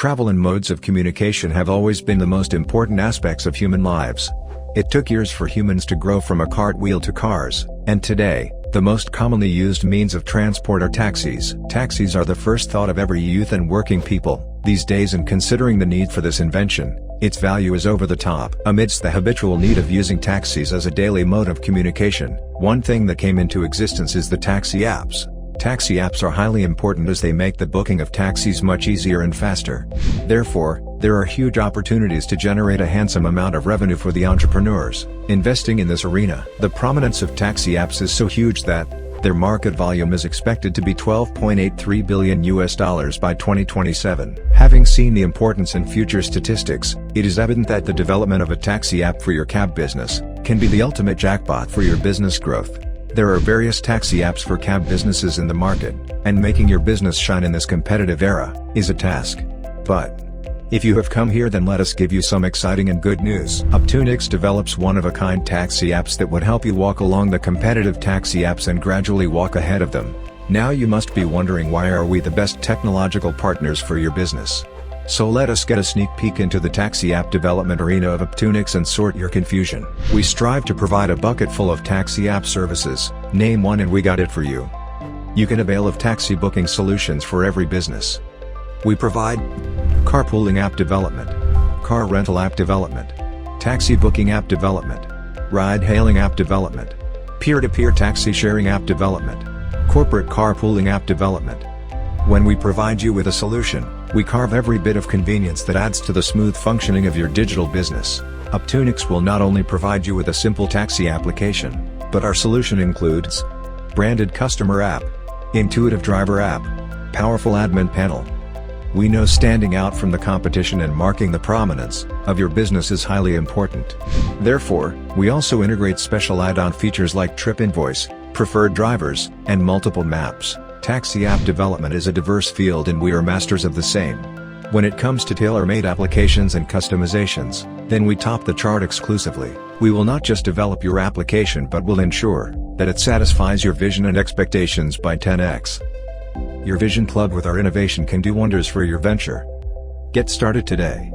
Travel and modes of communication have always been the most important aspects of human lives. It took years for humans to grow from a cartwheel to cars, and today, the most commonly used means of transport are taxis. Taxis are the first thought of every youth and working people these days, and considering the need for this invention, its value is over the top. Amidst the habitual need of using taxis as a daily mode of communication, one thing that came into existence is the taxi apps. Taxi apps are highly important as they make the booking of taxis much easier and faster. Therefore, there are huge opportunities to generate a handsome amount of revenue for the entrepreneurs investing in this arena. The prominence of taxi apps is so huge that their market volume is expected to be $12.83 billion by 2027. Having seen the importance in future statistics, it is evident that the development of a taxi app for your cab business can be the ultimate jackpot for your business growth. There are various taxi apps for cab businesses in the market, and making your business shine in this competitive era is a task. But if you have come here, then let us give you some exciting and good news. Apptunix develops one-of-a-kind taxi apps that would help you walk along the competitive taxi apps and gradually walk ahead of them. Now you must be wondering, why are we the best technological partners for your business? So let us get a sneak peek into the taxi app development arena of Apptunix and sort your confusion. We strive to provide a bucket full of taxi app services. Name one and we got it for you. You can avail of taxi booking solutions for every business. We provide carpooling app development, car rental app development, taxi booking app development, ride-hailing app development, peer-to-peer taxi sharing app development, corporate carpooling app development. When we provide you with a solution, we carve every bit of convenience that adds to the smooth functioning of your digital business. Apptunix will not only provide you with a simple taxi application, but our solution includes branded customer app, intuitive driver app, powerful admin panel. We know standing out from the competition and marking the prominence of your business is highly important. Therefore, we also integrate special add-on features like trip invoice, preferred drivers, and multiple maps. Taxi app development is a diverse field and we are masters of the same. When it comes to tailor-made applications and customizations, then we top the chart exclusively. We will not just develop your application but will ensure that it satisfies your vision and expectations by 10x. Your vision clubbed with our innovation can do wonders for your venture. Get started today.